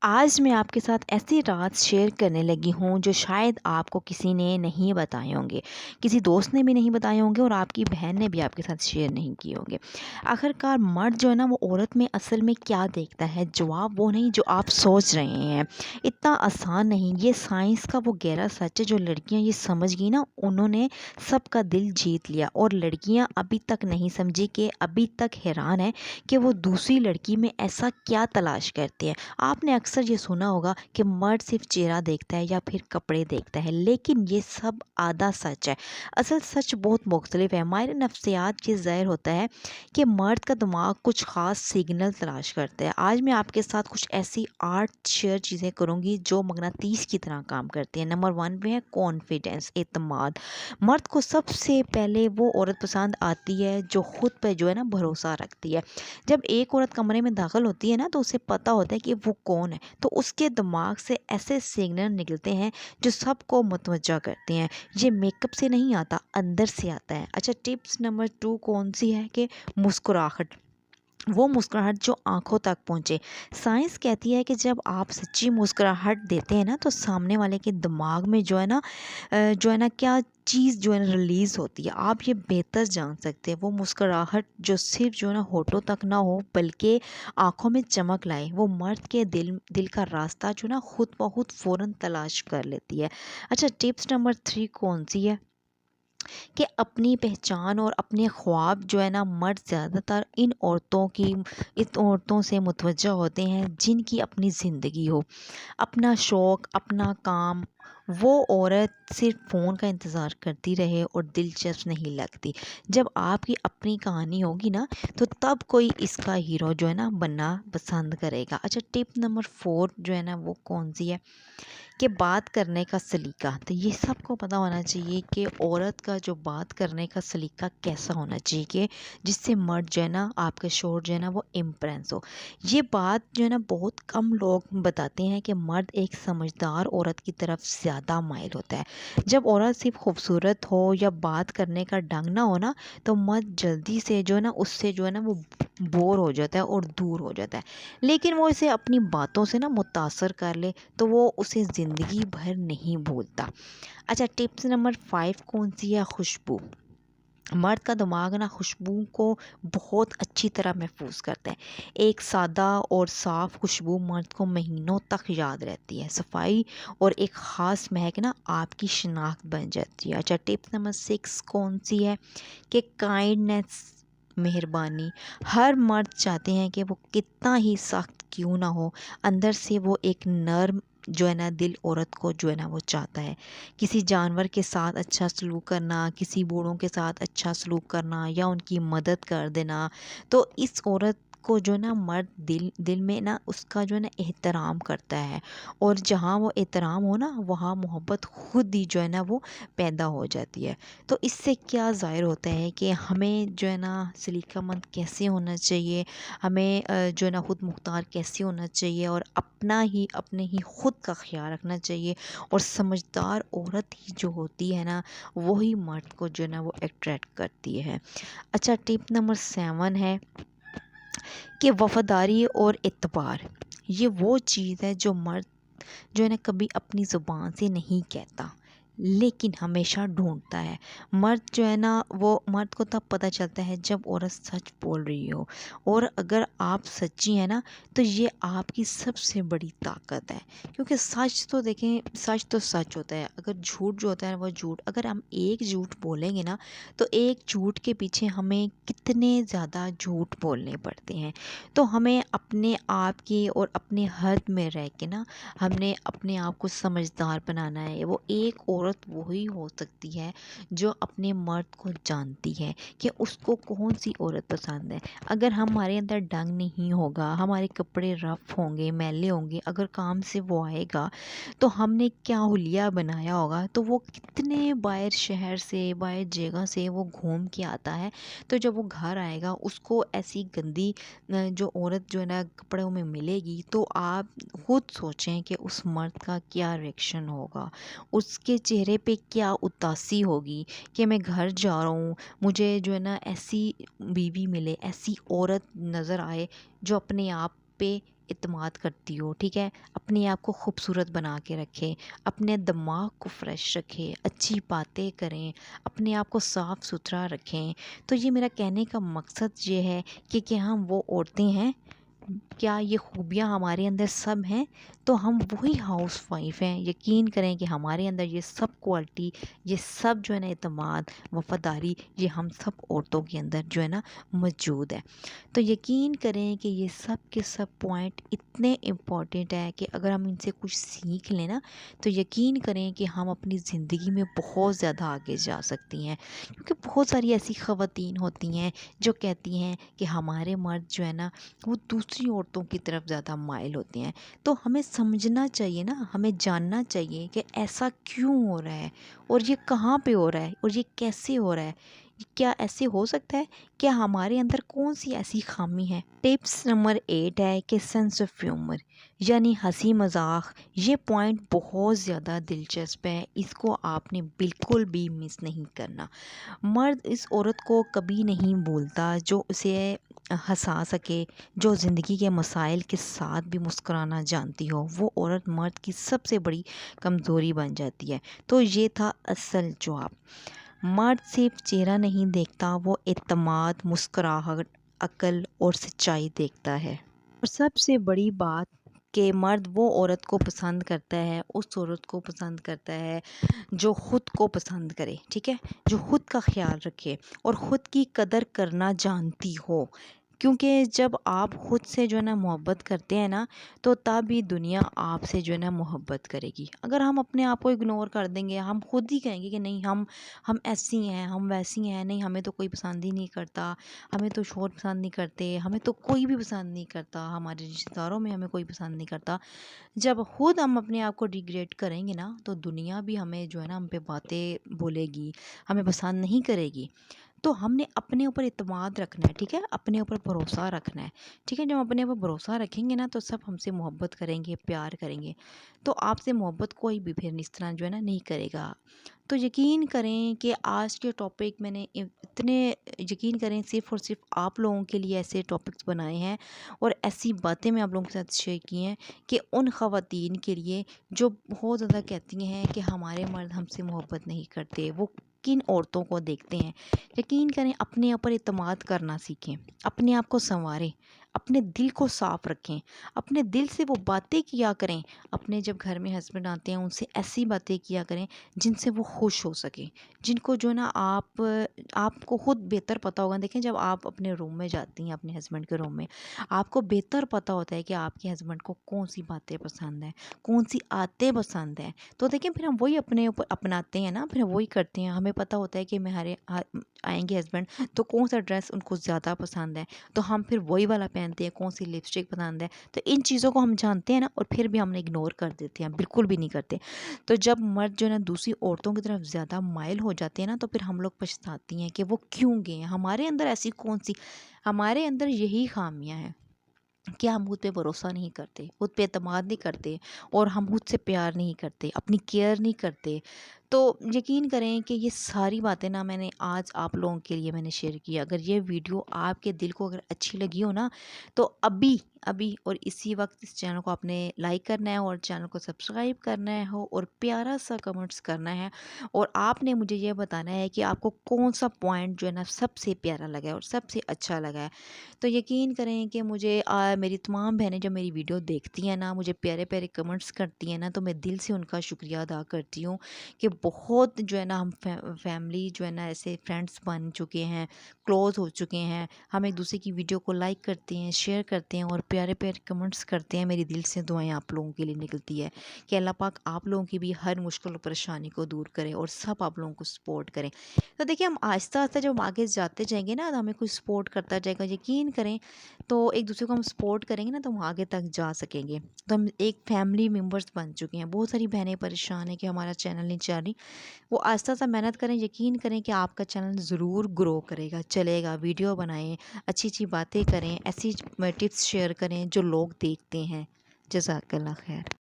آج میں آپ کے ساتھ ایسی راز شیئر کرنے لگی ہوں جو شاید آپ کو کسی نے نہیں بتائے ہوں گے، کسی دوست نے بھی نہیں بتائے ہوں گے اور آپ کی بہن نے بھی آپ کے ساتھ شیئر نہیں کیے ہوں گے۔ آخرکار مرد جو ہے نا وہ عورت میں اصل میں کیا دیکھتا ہے، جواب وہ نہیں جو آپ سوچ رہے ہیں۔ اتنا آسان نہیں، یہ سائنس کا وہ گہرا سچ ہے جو لڑکیاں یہ سمجھ گئی نا انہوں نے سب کا دل جیت لیا، اور لڑکیاں ابھی تک نہیں سمجھی کہ ابھی تک حیران ہے کہ وہ دوسری لڑکی میں ایسا کیا تلاش کرتے ہیں۔ آپ نے اکثر یہ سنا ہوگا کہ مرد صرف چہرہ دیکھتا ہے یا پھر کپڑے دیکھتا ہے، لیکن یہ سب آدھا سچ ہے۔ اصل سچ بہت مختلف ہے۔ ماہر نفسیات یہ ظاہر ہوتا ہے کہ مرد کا دماغ کچھ خاص سگنل تلاش کرتا ہے۔ آج میں آپ کے ساتھ کچھ ایسی 8 شیئر چیزیں کروں گی جو مغناطیس کی طرح کام کرتی ہیں۔ نمبر 1 پہ ہے کانفیڈنس، اعتماد۔ مرد کو سب سے پہلے وہ عورت پسند آتی ہے جو خود پہ جو ہے نا بھروسہ رکھتی ہے۔ جب ایک عورت کمرے میں داخل ہوتی ہے نا تو اسے پتہ ہوتا ہے کہ وہ کون ہے، تو اس کے دماغ سے ایسے سگنل نکلتے ہیں جو سب کو متوجہ کرتے ہیں۔ یہ میک اپ سے نہیں آتا، اندر سے آتا ہے۔ اچھا، ٹپس نمبر 2 کون سی ہے کہ مسکراہٹ، وہ مسکراہٹ جو آنکھوں تک پہنچے۔ سائنس کہتی ہے کہ جب آپ سچی مسکراہٹ دیتے ہیں نا تو سامنے والے کے دماغ میں جو ہے نا کیا چیز جو ہے نا ریلیز ہوتی ہے، آپ یہ بہتر جان سکتے ہیں۔ وہ مسکراہٹ جو صرف جو ہے نا ہونٹوں تک نہ ہو بلکہ آنکھوں میں چمک لائے، وہ مرد کے دل کا راستہ جو نا خود بخود فوراً تلاش کر لیتی ہے۔ اچھا، ٹپس نمبر 3 کون سی ہے کہ اپنی پہچان اور اپنے خواب جو ہے نا مرد زیادہ تر ان عورتوں سے متوجہ ہوتے ہیں جن کی اپنی زندگی ہو، اپنا شوق، اپنا کام۔ وہ عورت صرف فون کا انتظار کرتی رہے اور دلچسپ نہیں لگتی۔ جب آپ کی اپنی کہانی ہوگی نا تو تب کوئی اس کا ہیرو جو ہے نا بننا پسند کرے گا۔ اچھا، ٹپ نمبر 4 جو ہے نا وہ کون سی ہے کہ بات کرنے کا سلیقہ۔ تو یہ سب کو پتہ ہونا چاہیے کہ عورت کا جو بات کرنے کا سلیقہ کیسا ہونا چاہیے کہ جس سے مرد جو ہے نا آپ کے شوہر جو ہے نا وہ امپریس ہو۔ یہ بات جو ہے نا بہت کم لوگ بتاتے ہیں کہ مرد ایک سمجھدار عورت کی طرف زیادہ مائل ہوتا ہے۔ جب عورت صرف خوبصورت ہو یا بات کرنے کا ڈھنگ نہ ہو نا تو مرد جلدی سے جو ہے نا اس سے جو ہے نا وہ بور ہو جاتا ہے اور دور ہو جاتا ہے، لیکن وہ اسے اپنی باتوں سے نا متاثر کر لے تو وہ اسے زندگی بھر نہیں بھولتا۔ اچھا، ٹپس نمبر 5 کون سی ہے؟ خوشبو۔ مرد کا دماغ نا خوشبو کو بہت اچھی طرح محفوظ کرتا ہے۔ ایک سادہ اور صاف خوشبو مرد کو مہینوں تک یاد رہتی ہے۔ صفائی اور ایک خاص مہک نا آپ کی شناخت بن جاتی ہے۔ اچھا، ٹپس نمبر 6 کون سی ہے کہ کائنڈنیس، مہربانی۔ ہر مرد چاہتے ہیں کہ وہ کتنا ہی سخت کیوں نہ ہو، اندر سے وہ ایک نرم جو ہے نا دل عورت کو جو ہے نا وہ چاہتا ہے۔ کسی جانور کے ساتھ اچھا سلوک کرنا، کسی بوڑھوں کے ساتھ اچھا سلوک کرنا یا ان کی مدد کر دینا، تو اس عورت کو جو ہے نا مرد دل میں نا اس کا جو ہے نا احترام کرتا ہے، اور جہاں وہ احترام ہو نا وہاں محبت خود ہی جو ہے نا وہ پیدا ہو جاتی ہے۔ تو اس سے کیا ظاہر ہوتا ہے کہ ہمیں جو ہے نا سلیقہ مند کیسے ہونا چاہیے، ہمیں جو ہے نا خود مختار کیسے ہونا چاہیے، اور اپنے ہی خود کا خیال رکھنا چاہیے، اور سمجھدار عورت ہی جو ہوتی ہے نا وہی مرد کو جو ہے نا وہ اٹریکٹ کرتی ہے۔ اچھا، ٹپ نمبر 7 ہے کہ وفاداری اور اعتبار۔ یہ وہ چیز ہے جو مرد جو ہے نا کبھی اپنی زبان سے نہیں کہتا لیکن ہمیشہ ڈھونڈتا ہے۔ مرد جو ہے نا وہ مرد کو تب پتہ چلتا ہے جب عورت سچ بول رہی ہو، اور اگر آپ سچی ہیں نا تو یہ آپ کی سب سے بڑی طاقت ہے، کیونکہ سچ تو دیکھیں، سچ تو سچ ہوتا ہے، اگر جھوٹ جو ہوتا ہے وہ جھوٹ، اگر ہم ایک جھوٹ بولیں گے نا تو ایک جھوٹ کے پیچھے ہمیں کتنے زیادہ جھوٹ بولنے پڑتے ہیں۔ تو ہمیں اپنے آپ کے اور اپنے حد میں رہ کے نا ہم نے اپنے آپ کو سمجھدار بنانا ہے۔ وہ ایک عورت وہی ہو سکتی ہے جو اپنے مرد کو جانتی ہے کہ اس کو کون سی عورت پسند ہے۔ اگر ہمارے اندر ڈنگ نہیں ہوگا، ہمارے کپڑے رف ہوں گے، میلے ہوں گے، اگر کام سے وہ آئے گا تو ہم نے کیا حلیہ بنایا ہوگا، تو وہ کتنے باہر شہر سے باہر جگہ سے وہ گھوم کے آتا ہے، تو جب وہ گھر آئے گا اس کو ایسی گندی جو عورت جو ہے نا کپڑوں میں ملے گی، تو آپ خود سوچیں کہ اس مرد کا کیا ریئیکشن ہوگا، اس کے چہرے پہ کیا اداسی ہوگی کہ میں گھر جا رہا ہوں، مجھے جو ہے نا ایسی بیوی ملے، ایسی عورت نظر آئے جو اپنے آپ پہ اعتماد کرتی ہو، ٹھیک ہے، اپنے آپ کو خوبصورت بنا کے رکھیں، اپنے دماغ کو فریش رکھیں، اچھی باتیں کریں، اپنے آپ کو صاف ستھرا رکھیں۔ تو یہ میرا کہنے کا مقصد یہ ہے کہ کیا ہم وہ عورتیں ہیں، کیا یہ خوبیاں ہمارے اندر سب ہیں؟ تو ہم وہی ہاؤس وائف ہیں۔ یقین کریں کہ ہمارے اندر یہ سب کوالٹی، یہ سب جو ہے نا اعتماد، وفاداری، یہ ہم سب عورتوں کے اندر جو ہے نا موجود ہے۔ تو یقین کریں کہ یہ سب کے سب پوائنٹ اتنے امپورٹنٹ ہیں کہ اگر ہم ان سے کچھ سیکھ لیں نا تو یقین کریں کہ ہم اپنی زندگی میں بہت زیادہ آگے جا سکتی ہیں۔ کیونکہ بہت ساری ایسی خواتین ہوتی ہیں جو کہتی ہیں کہ ہمارے مرد جو ہے نا وہ دوسری عورتوں کی طرف زیادہ مائل ہوتے ہیں۔ تو ہمیں سمجھنا چاہیے نا، ہمیں جاننا چاہیے کہ ایسا کیوں ہو رہا ہے اور یہ کہاں پہ ہو رہا ہے اور یہ کیسے ہو رہا ہے۔ کیا ایسے ہو سکتا ہے؟ کیا ہمارے اندر کون سی ایسی خامی ہے؟ ٹپس نمبر 8 ہے کہ سینس آف ہیومر، یعنی ہنسی مذاق۔ یہ پوائنٹ بہت زیادہ دلچسپ ہے، اس کو آپ نے بالکل بھی مس نہیں کرنا۔ مرد اس عورت کو کبھی نہیں بھولتا جو اسے ہنسا سکے، جو زندگی کے مسائل کے ساتھ بھی مسکرانا جانتی ہو۔ وہ عورت مرد کی سب سے بڑی کمزوری بن جاتی ہے۔ تو یہ تھا اصل جواب۔ مرد صرف چہرہ نہیں دیکھتا، وہ اعتماد، مسکراہٹ، عقل اور سچائی دیکھتا ہے۔ اور سب سے بڑی بات کہ مرد وہ عورت کو پسند کرتا ہے، اس عورت کو پسند کرتا ہے جو خود کو پسند کرے، ٹھیک ہے، جو خود کا خیال رکھے اور خود کی قدر کرنا جانتی ہو۔ کیونکہ جب آپ خود سے جو ہے نا محبت کرتے ہیں نا تو تب ہی دنیا آپ سے جو ہے نا محبت کرے گی۔ اگر ہم اپنے آپ کو اگنور کر دیں گے، ہم خود ہی کہیں گے کہ نہیں ہم ایسی ہیں، ہم ویسی ہیں، نہیں ہمیں تو کوئی پسند ہی نہیں کرتا، ہمیں تو شوہر پسند نہیں کرتے، ہمیں تو کوئی بھی پسند نہیں کرتا، ہمارے رشتہ داروں میں ہمیں کوئی پسند نہیں کرتا۔ جب خود ہم اپنے آپ کو ڈیگریڈ کریں گے نا تو دنیا بھی ہمیں جو ہے نا ہم پہ باتیں بولے گی، ہمیں پسند نہیں کرے گی۔ تو ہم نے اپنے اوپر اعتماد رکھنا ہے، ٹھیک ہے، اپنے اوپر بھروسہ رکھنا ہے، ٹھیک ہے۔ جب ہم اپنے اوپر بھروسہ رکھیں گے نا تو سب ہم سے محبت کریں گے، پیار کریں گے۔ تو آپ سے محبت کوئی بھی پھر اس طرح جو ہے نا نہیں کرے گا۔ تو یقین کریں کہ آج کے ٹاپک میں نے اتنے، یقین کریں صرف اور صرف آپ لوگوں کے لیے ایسے ٹاپکس بنائے ہیں اور ایسی باتیں میں آپ لوگوں کے ساتھ شیئر کی ہیں کہ ان خواتین کے لیے جو بہت زیادہ کہتی ہیں کہ ہمارے مرد ہم سے محبت نہیں کرتے، وہ کن عورتوں کو دیکھتے ہیں۔ یقین کریں اپنے اوپر اعتماد کرنا سیکھیں، اپنے آپ کو سنواریں، اپنے دل کو صاف رکھیں، اپنے دل سے وہ باتیں کیا کریں، اپنے جب گھر میں ہسبینڈ آتے ہیں ان سے ایسی باتیں کیا کریں جن سے وہ خوش ہو سکیں، جن کو جو ہے نا آپ کو خود بہتر پتہ ہوگا۔ دیکھیں جب آپ اپنے روم میں جاتی ہیں، اپنے ہسبینڈ کے روم میں، آپ کو بہتر پتہ ہوتا ہے کہ آپ کے ہسبینڈ کو کون سی باتیں پسند ہیں، کون سی عادتیں پسند ہیں۔ تو دیکھیں پھر ہم وہی اپنے اوپر اپناتے ہیں نا، پھر وہی کرتے ہیں۔ ہمیں پتہ ہوتا ہے کہ ہمارے آئیں گے ہسبینڈ تو کون سا ڈریس ان کو زیادہ پسند ہے، تو ہم پھر وہی والا پہنتے ہیں، کون سی لپسٹک پسند ہے۔ تو ان چیزوں کو ہم جانتے ہیں نا اور پھر بھی ہم اگنور کر دیتے ہیں، بالکل بھی نہیں کرتے۔ تو جب مرد جو ہے نا دوسری عورتوں کی طرف زیادہ مائل ہو جاتے ہیں نا تو پھر ہم لوگ پچھتاتی ہیں کہ وہ کیوں گئے ہیں، ہمارے اندر ایسی کون سی، ہمارے اندر یہی خامیاں ہیں کہ ہم خود پہ بھروسہ نہیں کرتے، خود پہ اعتماد نہیں کرتے اور ہم خود سے پیار نہیں کرتے، اپنی کیئر نہیں کرتے۔ تو یقین کریں کہ یہ ساری باتیں نا میں نے آج آپ لوگوں کے لیے میں نے شیئر کی۔ اگر یہ ویڈیو آپ کے دل کو اگر اچھی لگی ہو نا تو ابھی اور اسی وقت اس چینل کو آپ نے لائک کرنا ہے اور چینل کو سبسکرائب کرنا ہے اور پیارا سا کمنٹس کرنا ہے اور آپ نے مجھے یہ بتانا ہے کہ آپ کو کون سا پوائنٹ جو ہے نا سب سے پیارا لگا ہے اور سب سے اچھا لگا ہے۔ تو یقین کریں کہ مجھے میری تمام بہنیں جو میری ویڈیو دیکھتی ہیں نا، مجھے پیارے پیارے کمنٹس کرتی ہیں نا، تو میں دل سے ان کا شکریہ ادا کرتی ہوں کہ بہت جو ہے نا ہم فیملی جو ہے نا ایسے فرینڈس بن چکے ہیں، کلوز ہو چکے ہیں، ہم ایک دوسرے کی ویڈیو کو لائک کرتے ہیں، شیئر کرتے ہیں اور پیارے پیارے کمنٹس کرتے ہیں۔ میری دل سے دعائیں آپ لوگوں کے لیے نکلتی ہے کہ اللہ پاک آپ لوگوں کی بھی ہر مشکل اور پریشانی کو دور کرے اور سب آپ لوگوں کو سپورٹ کریں۔ تو دیکھیں ہم آہستہ آہستہ جب ہم آگے جاتے جائیں گے نا تو ہمیں کوئی سپورٹ کرتا جائے گا۔ یقین کریں تو ایک دوسرے کو ہم سپورٹ کریں گے نا تو ہم آگے تک جا سکیں گے۔ تو ہم ایک فیملی ممبرس بن چکے ہیں۔ بہت ساری بہنیں پریشان ہیں کہ ہمارا چینل نہیں چل رہی، وہ آہستہ آہستہ محنت کریں، یقین کریں کہ آپ کا چینل ضرور گرو کرے گا، چلے گا۔ ویڈیو بنائیں، اچھی اچھی باتیں کریں، ایسی ٹپس شیئر کریں جو لوگ دیکھتے ہیں۔ جزاک اللہ خیر۔